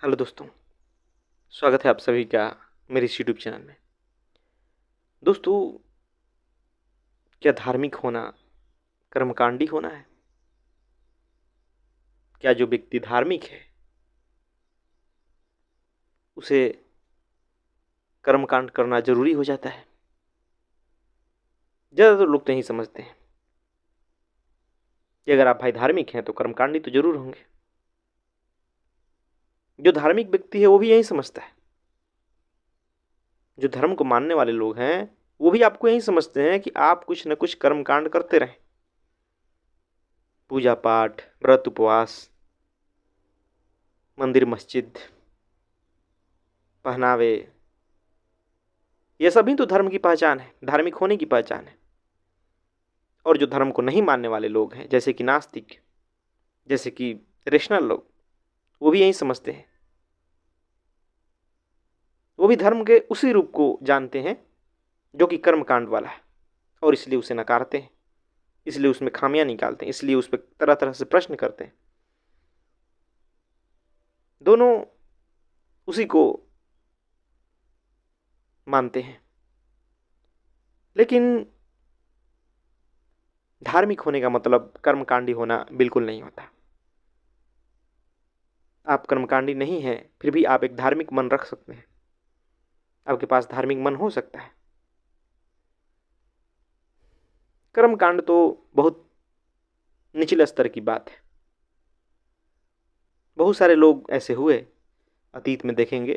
Hello दोस्तों, स्वागत है आप सभी का मेरे इस यूट्यूब चैनल में। दोस्तों, क्या धार्मिक होना कर्मकांडी होना है? क्या जो व्यक्ति धार्मिक है उसे कर्मकांड करना जरूरी हो जाता है? ज़्यादातर लोग तो यही समझते हैं कि अगर आप भाई धार्मिक हैं तो कर्मकांडी तो जरूर होंगे। जो धार्मिक व्यक्ति है वो भी यही समझता है। जो धर्म को मानने वाले लोग हैं वो भी आपको यही समझते हैं कि आप कुछ न कुछ कर्मकांड करते रहें। पूजा पाठ, व्रत उपवास, मंदिर मस्जिद, पहनावे, ये सभी तो धर्म की पहचान है, धार्मिक होने की पहचान है। और जो धर्म को नहीं मानने वाले लोग हैं, जैसे कि नास्तिक, जैसे कि रेशनल लोग, वो भी यही समझते हैं। वो भी धर्म के उसी रूप को जानते हैं जो कि कर्म कांड वाला है, और इसलिए उसे नकारते हैं, इसलिए उसमें खामियां निकालते हैं, इसलिए उस पर तरह तरह से प्रश्न करते हैं। दोनों उसी को मानते हैं, लेकिन धार्मिक होने का मतलब कर्मकांडी होना बिल्कुल नहीं होता। आप कर्मकांडी नहीं हैं फिर भी आप एक धार्मिक मन रख सकते हैं। आपके पास धार्मिक मन हो सकता है। कर्मकांड तो बहुत निचले स्तर की बात है। बहुत सारे लोग ऐसे हुए अतीत में, देखेंगे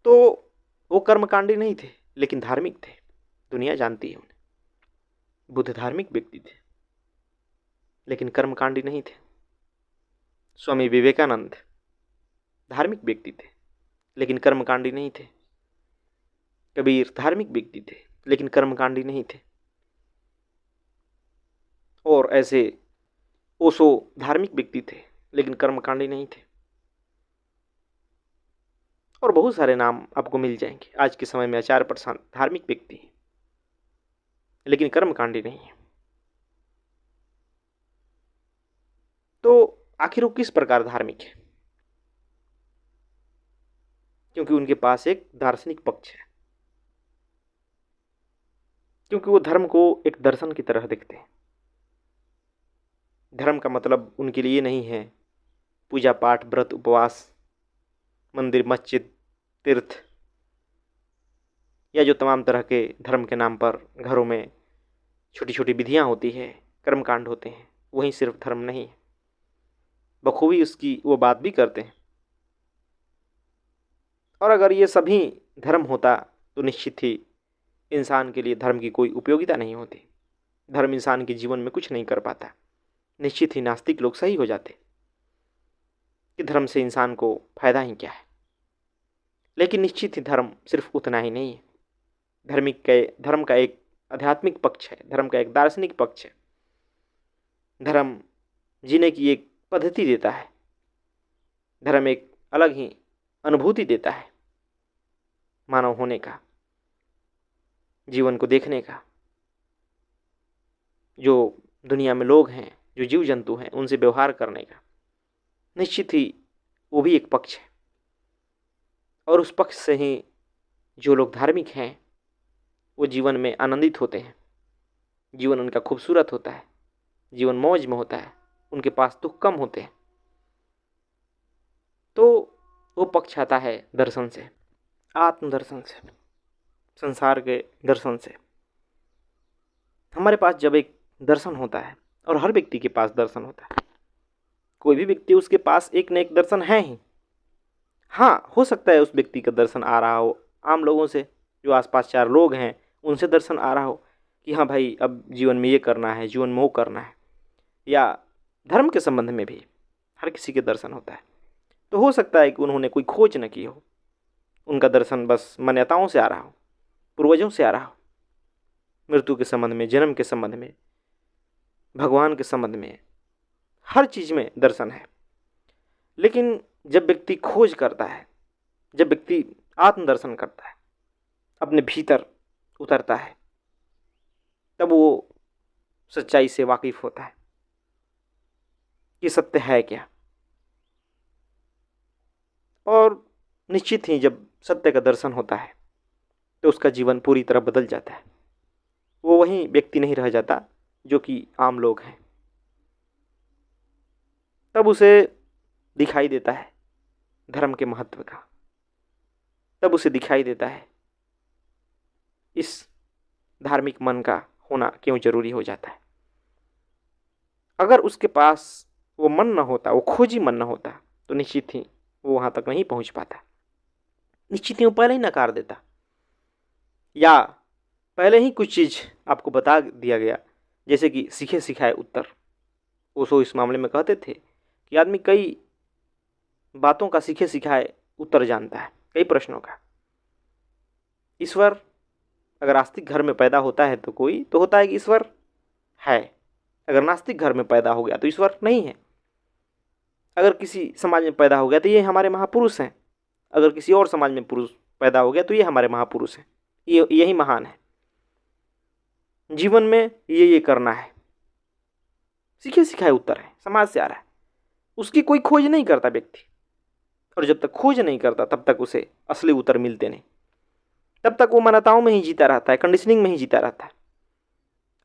तो वो कर्मकांडी नहीं थे लेकिन धार्मिक थे। दुनिया जानती है उन्हें। बुद्ध धार्मिक व्यक्ति थे लेकिन कर्मकांडी नहीं थे। स्वामी विवेकानंद धार्मिक व्यक्ति थे लेकिन कर्मकांडी नहीं थे। कबीर धार्मिक व्यक्ति थे लेकिन कर्मकांडी नहीं थे। और ऐसे ओशो धार्मिक व्यक्ति थे लेकिन कर्मकांडी नहीं थे। और बहुत सारे नाम आपको मिल जाएंगे। आज के समय में आचार्य प्रसाद धार्मिक व्यक्ति हैं लेकिन कर्मकांडी नहीं है। तो आखिर वो किस प्रकार धार्मिक है? क्योंकि उनके पास एक दार्शनिक पक्ष है, क्योंकि वो धर्म को एक दर्शन की तरह देखते हैं। धर्म का मतलब उनके लिए नहीं है पूजा पाठ, व्रत उपवास, मंदिर मस्जिद, तीर्थ, या जो तमाम तरह के धर्म के नाम पर घरों में छोटी छोटी विधियां होती है, कर्मकांड होते हैं। वही सिर्फ धर्म नहीं है, बखूबी उसकी वो बात भी करते हैं। और अगर ये सभी धर्म होता तो निश्चित ही इंसान के लिए धर्म की कोई उपयोगिता नहीं होती। धर्म इंसान के जीवन में कुछ नहीं कर पाता। निश्चित ही नास्तिक लोग सही हो जाते कि धर्म से इंसान को फायदा ही क्या है। लेकिन निश्चित ही धर्म सिर्फ उतना ही नहीं है। धर्म का एक आध्यात्मिक पक्ष है, धर्म का एक दार्शनिक पक्ष है। धर्म जीने की एक पद्धति देता है। धर्म एक अलग ही अनुभूति देता है मानव होने का, जीवन को देखने का। जो दुनिया में लोग हैं, जो जीव जंतु हैं, उनसे व्यवहार करने का। निश्चित ही वो भी एक पक्ष है। और उस पक्ष से ही जो लोग धार्मिक हैं वो जीवन में आनंदित होते हैं। जीवन उनका खूबसूरत होता है, जीवन मौज में होता है, उनके पास दुख कम होते हैं। तो वो पक्ष आता है दर्शन से, आत्मदर्शन से, संसार के दर्शन से। हमारे पास जब एक दर्शन होता है, और हर व्यक्ति के पास दर्शन होता है, कोई भी व्यक्ति उसके पास एक न एक दर्शन है ही। हाँ, हो सकता है उस व्यक्ति का दर्शन आ रहा हो आम लोगों से, जो आसपास चार लोग हैं उनसे दर्शन आ रहा हो कि हाँ भाई अब जीवन में ये करना है, जीवन में वो करना है। या धर्म के संबंध में भी हर किसी के दर्शन होता है। तो हो सकता है कि उन्होंने कोई खोज न की हो, उनका दर्शन बस मान्यताओं से आ रहा हो, पूर्वजों से आ रहा हो। मृत्यु के संबंध में, जन्म के संबंध में, भगवान के संबंध में, हर चीज़ में दर्शन है। लेकिन जब व्यक्ति खोज करता है, जब व्यक्ति आत्मदर्शन करता है, अपने भीतर उतरता है, तब वो सच्चाई से वाकिफ होता है कि सत्य है क्या। निश्चित ही जब सत्य का दर्शन होता है तो उसका जीवन पूरी तरह बदल जाता है। वो वही व्यक्ति नहीं रह जाता जो कि आम लोग हैं। तब उसे दिखाई देता है धर्म के महत्व का। तब उसे दिखाई देता है इस धार्मिक मन का होना क्यों जरूरी हो जाता है। अगर उसके पास वो मन न होता, वो खोजी मन न होता, तो निश्चित ही वो वहाँ तक नहीं पहुँच पाता। निश्चित ही वो पहले ही नकार देता, या पहले ही कुछ चीज़ आपको बता दिया गया, जैसे कि सीखे सिखाए उत्तर। ओशो इस मामले में कहते थे कि आदमी कई बातों का सीखे सिखाए उत्तर जानता है, कई प्रश्नों का। ईश्वर अगर आस्तिक घर में पैदा होता है तो कोई तो होता है कि ईश्वर है। अगर नास्तिक घर में पैदा हो गया तो ईश्वर नहीं है। अगर किसी समाज में पैदा हो गया तो ये हमारे महापुरुष हैं। अगर किसी और समाज में पुरुष पैदा हो गया तो ये हमारे महापुरुष हैं, यही महान है। जीवन में ये करना है, सीखे सिखाए उत्तर है, समाज से आ रहा है। उसकी कोई खोज नहीं करता व्यक्ति, और जब तक खोज नहीं करता तब तक उसे असली उत्तर मिलते नहीं। तब तक वो मान्यताओं में ही जीता रहता है, कंडीशनिंग में ही जीता रहता है,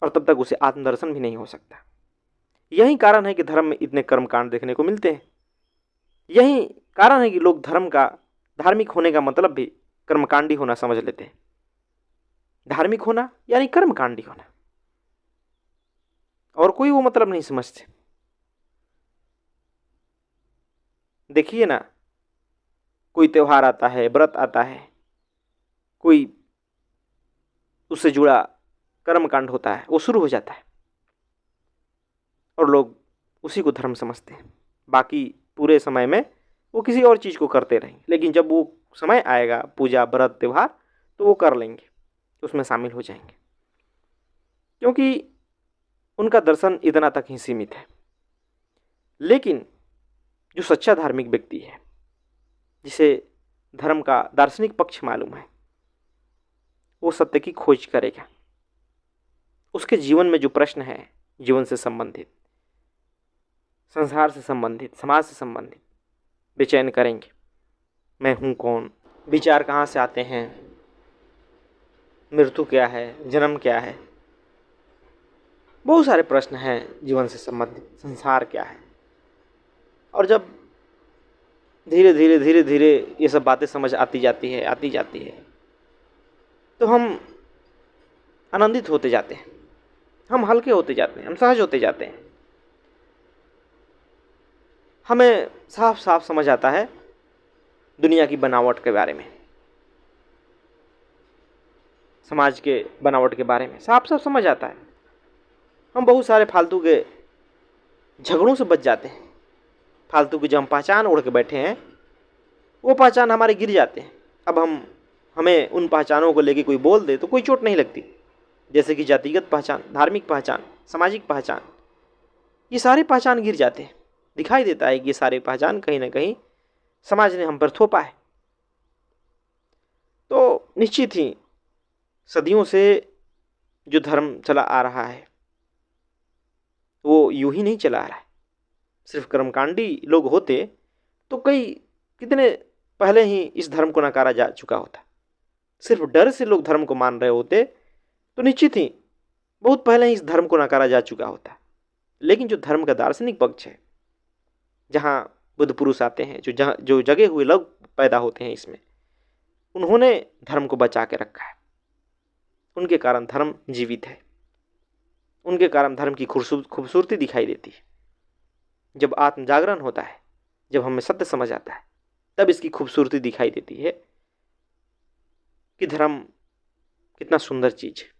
और तब तक उसे आत्मदर्शन भी नहीं हो सकता। यही कारण है कि धर्म में इतने कर्मकांड देखने को मिलते हैं। यही कारण है कि लोग धर्म का, धार्मिक होने का मतलब भी कर्मकांडी होना समझ लेते हैं। धार्मिक होना यानी कर्मकांडी होना, और कोई वो मतलब नहीं समझते। देखिए ना, कोई त्योहार आता है, व्रत आता है, कोई उससे जुड़ा कर्मकांड होता है, वो शुरू हो जाता है और लोग उसी को धर्म समझते हैं। बाकी पूरे समय में वो किसी और चीज़ को करते रहेंगे, लेकिन जब वो समय आएगा पूजा व्रत त्योहार तो वो कर लेंगे, उसमें शामिल हो जाएंगे, क्योंकि उनका दर्शन इतना तक ही सीमित है। लेकिन जो सच्चा धार्मिक व्यक्ति है, जिसे धर्म का दार्शनिक पक्ष मालूम है, वो सत्य की खोज करेगा। उसके जीवन में जो प्रश्न है, जीवन से संबंधित, संसार से संबंधित, समाज से संबंधित, बेचैन करेंगे। मैं हूँ कौन, विचार कहाँ से आते हैं, मृत्यु क्या है, जन्म क्या है, बहुत सारे प्रश्न हैं जीवन से संबंधित। संसार क्या है। और जब धीरे धीरे धीरे धीरे ये सब बातें समझ आती जाती है तो हम आनंदित होते जाते हैं, हम हल्के होते जाते हैं, हम सहज होते जाते हैं। हमें साफ साफ समझ आता है दुनिया की बनावट के बारे में, समाज के बनावट के बारे में साफ साफ समझ आता है। हम बहुत सारे फालतू के झगड़ों से बच जाते हैं। फालतू की जो हम पहचान ओढ़ के बैठे हैं, वो पहचान हमारे गिर जाते हैं। अब हमें उन पहचानों को लेके कोई बोल दे तो कोई चोट नहीं लगती, जैसे कि जातिगत पहचान, धार्मिक पहचान, सामाजिक पहचान, ये सारे पहचान गिर जाते हैं। दिखाई देता है कि ये सारे पहचान कहीं ना कहीं समाज ने हम पर थोपा है। तो निश्चित ही सदियों से जो धर्म चला आ रहा है वो यूं ही नहीं चला आ रहा है। सिर्फ कर्मकांडी लोग होते तो कितने पहले ही इस धर्म को नकारा जा चुका होता। सिर्फ डर से लोग धर्म को मान रहे होते तो निश्चित ही बहुत पहले ही इस धर्म को नकारा जा चुका होता। लेकिन जो धर्म का दार्शनिक पक्ष है, जहाँ बुद्ध पुरुष आते हैं, जो जगे हुए लोग पैदा होते हैं इसमें, उन्होंने धर्म को बचा के रखा है। उनके कारण धर्म जीवित है, उनके कारण धर्म की खूबसूरती दिखाई देती है। जब आत्म जागरण होता है, जब हमें सत्य समझ आता है, तब इसकी खूबसूरती दिखाई देती है कि धर्म कितना सुंदर चीज है।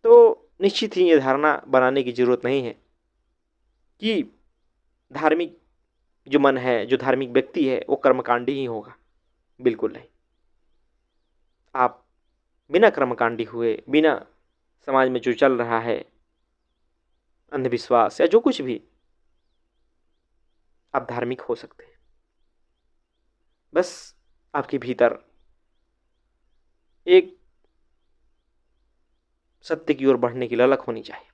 तो निश्चित ही ये धारणा बनाने की जरूरत नहीं है कि धार्मिक जो मन है, जो धार्मिक व्यक्ति है, वो कर्मकांडी ही होगा। बिल्कुल नहीं। आप बिना कर्मकांडी हुए, बिना समाज में जो चल रहा है अंधविश्वास या जो कुछ भी, आप धार्मिक हो सकते हैं। बस आपके भीतर एक सत्य की ओर बढ़ने की ललक होनी चाहिए,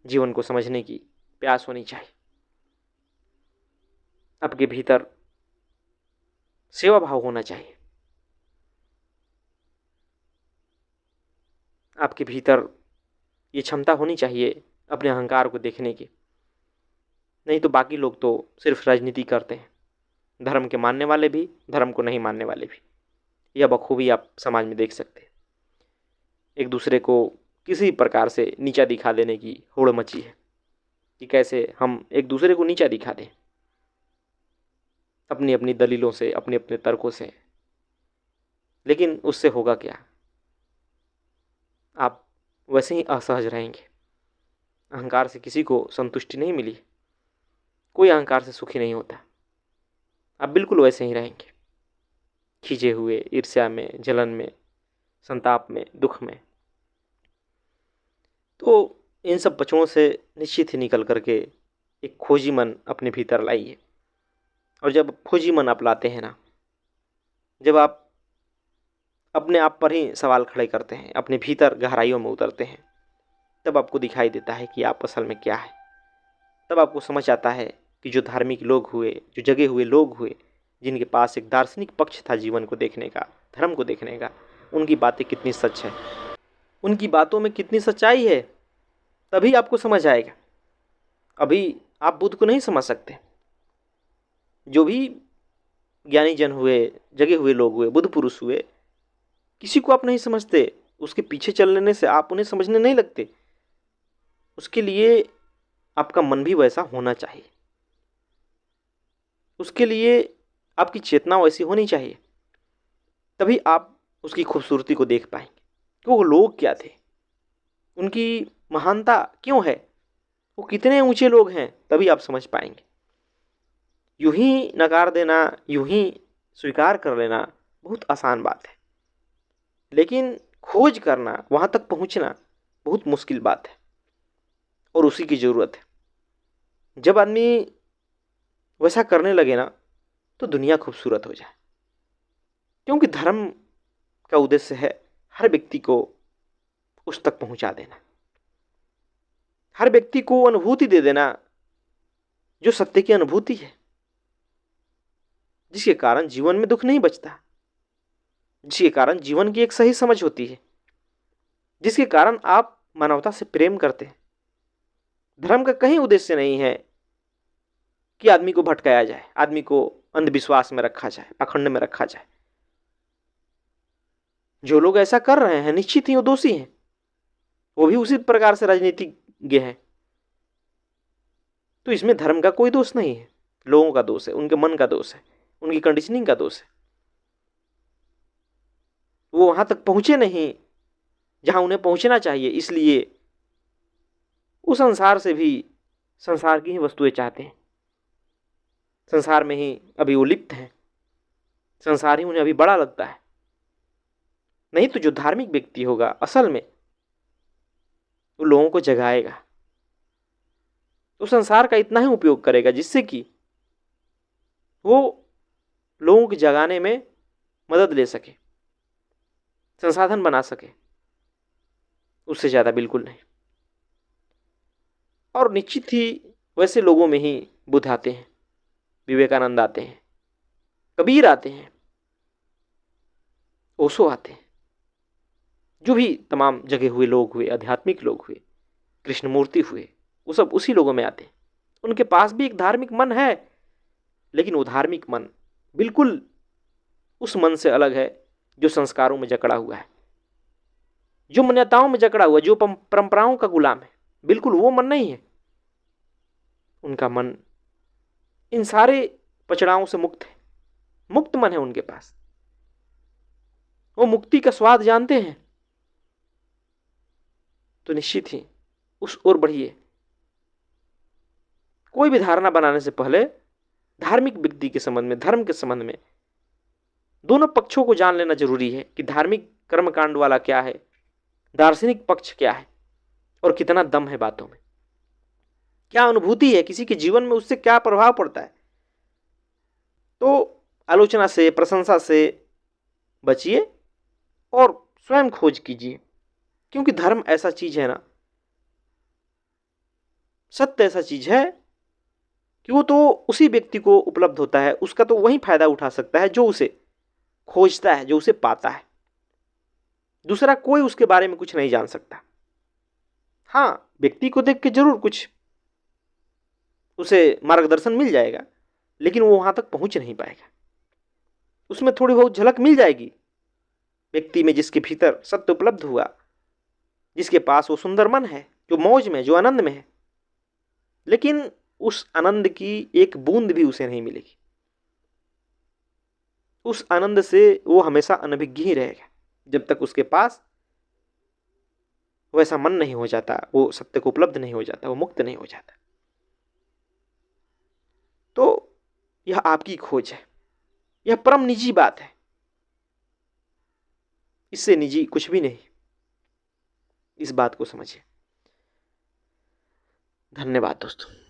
जीवन को समझने की प्यास होनी चाहिए। आपके भीतर सेवा भाव होना चाहिए। आपके भीतर ये क्षमता होनी चाहिए अपने अहंकार को देखने की। नहीं तो बाकी लोग तो सिर्फ राजनीति करते हैं, धर्म के मानने वाले भी, धर्म को नहीं मानने वाले भी। यह बखूबी आप समाज में देख सकते हैं। एक दूसरे को किसी प्रकार से नीचा दिखा देने की होड़ मची है कि कैसे हम एक दूसरे को नीचा दिखा दें, अपनी अपनी दलीलों से, अपने अपने तर्कों से। लेकिन उससे होगा क्या? आप वैसे ही असहज रहेंगे। अहंकार से किसी को संतुष्टि नहीं मिली, कोई अहंकार से सुखी नहीं होता। आप बिल्कुल वैसे ही रहेंगे, खींचे हुए, ईर्ष्या में, जलन में, संताप में, दुख में। तो इन सब पचड़ों से निश्चित ही निकल करके एक खोजी मन अपने भीतर लाइए। और जब खोजी मन आप लाते हैं ना, जब आप अपने आप पर ही सवाल खड़े करते हैं, अपने भीतर गहराइयों में उतरते हैं, तब आपको दिखाई देता है कि आप असल में क्या है। तब आपको समझ आता है कि जो धार्मिक लोग हुए, जो जगे हुए लोग हुए, जिनके पास एक दार्शनिक पक्ष था जीवन को देखने का, धर्म को देखने का, उनकी बातें कितनी सच है, उनकी बातों में कितनी सच्चाई है। तभी आपको समझ आएगा। अभी आप बुद्ध को नहीं समझ सकते। जो भी ज्ञानी जन हुए, जगे हुए लोग हुए, बुद्ध पुरुष हुए, किसी को आप नहीं समझते। उसके पीछे चल लेने से आप उन्हें समझने नहीं लगते। उसके लिए आपका मन भी वैसा होना चाहिए, उसके लिए आपकी चेतना वैसी होनी चाहिए। तभी आप उसकी खूबसूरती को देख पाएंगे कि वो लोग क्या थे, उनकी महानता क्यों है, वो कितने ऊंचे लोग हैं। तभी आप समझ पाएंगे। यूं ही नकार देना, यूं ही स्वीकार कर लेना बहुत आसान बात है, लेकिन खोज करना, वहां तक पहुंचना बहुत मुश्किल बात है, और उसी की ज़रूरत है। जब आदमी वैसा करने लगे ना, तो दुनिया खूबसूरत हो जाए। क्योंकि धर्म का उद्देश्य है हर व्यक्ति को उस तक पहुंचा देना, हर व्यक्ति को अनुभूति दे देना जो सत्य की अनुभूति है, जिसके कारण जीवन में दुख नहीं बचता, जिसके कारण जीवन की एक सही समझ होती है, जिसके कारण आप मानवता से प्रेम करते हैं। धर्म का कहीं उद्देश्य नहीं है कि आदमी को भटकाया जाए, आदमी को अंधविश्वास में रखा जाए, पाखंड में रखा जाए। जो लोग ऐसा कर रहे हैं निश्चित ही वो दोषी हैं, वो भी उसी प्रकार से राजनीतिज्ञ हैं। तो इसमें धर्म का कोई दोष नहीं है, लोगों का दोष है, उनके मन का दोष है, उनकी कंडीशनिंग का दोष है। वो वहां तक पहुंचे नहीं जहां उन्हें पहुंचना चाहिए, इसलिए वो संसार से भी संसार की ही वस्तुएं चाहते हैं। संसार में ही अभी वो लिप्त हैं, संसार ही उन्हें अभी बड़ा लगता है। नहीं तो जो धार्मिक व्यक्ति होगा असल में वो लोगों को जगाएगा, तो संसार का इतना ही उपयोग करेगा जिससे कि वो लोगों को जगाने में मदद ले सके, संसाधन बना सके, उससे ज़्यादा बिल्कुल नहीं। और निश्चित ही वैसे लोगों में ही बुद्ध आते हैं, विवेकानंद आते हैं, कबीर आते हैं, ओशो आते हैं, जो भी तमाम जगे हुए लोग हुए, आध्यात्मिक लोग हुए, कृष्णमूर्ति हुए, वो सब उसी लोगों में आते हैं। उनके पास भी एक धार्मिक मन है, लेकिन वो धार्मिक मन बिल्कुल उस मन से अलग है जो संस्कारों में जकड़ा हुआ है, जो मान्यताओं में जकड़ा हुआ है, जो परंपराओं का गुलाम है। बिल्कुल वो मन नहीं है। उनका मन इन सारे पचड़ाओं से मुक्त है, मुक्त मन है उनके पास। वो मुक्ति का स्वाद जानते हैं। तो निश्चित ही उस ओर बढ़िए। कोई भी धारणा बनाने से पहले धार्मिक व्यक्ति के संबंध में, धर्म के संबंध में दोनों पक्षों को जान लेना जरूरी है कि धार्मिक कर्मकांड वाला क्या है, दार्शनिक पक्ष क्या है, और कितना दम है बातों में, क्या अनुभूति है किसी के जीवन में, उससे क्या प्रभाव पड़ता है। तो आलोचना से, प्रशंसा से बचिए और स्वयं खोज कीजिए। क्योंकि धर्म ऐसा चीज है ना, सत्य ऐसा चीज है कि वो तो उसी व्यक्ति को उपलब्ध होता है, उसका तो वही फायदा उठा सकता है जो उसे खोजता है, जो उसे पाता है। दूसरा कोई उसके बारे में कुछ नहीं जान सकता। हाँ, व्यक्ति को देख के जरूर कुछ उसे मार्गदर्शन मिल जाएगा, लेकिन वो वहां तक पहुंच नहीं पाएगा। उसमें थोड़ी बहुत झलक मिल जाएगी व्यक्ति में, जिसके भीतर सत्य उपलब्ध हुआ, जिसके पास वो सुंदर मन है, जो मौज में, जो आनंद में है, लेकिन उस आनंद की एक बूंद भी उसे नहीं मिलेगी। उस आनंद से वो हमेशा अनभिज्ञ ही रहेगा, जब तक उसके पास वैसा मन नहीं हो जाता, वो सत्य को उपलब्ध नहीं हो जाता, वो मुक्त नहीं हो जाता। तो यह आपकी खोज है, यह परम निजी बात है, इससे निजी कुछ भी नहीं। इस बात को समझिए। धन्यवाद दोस्तों।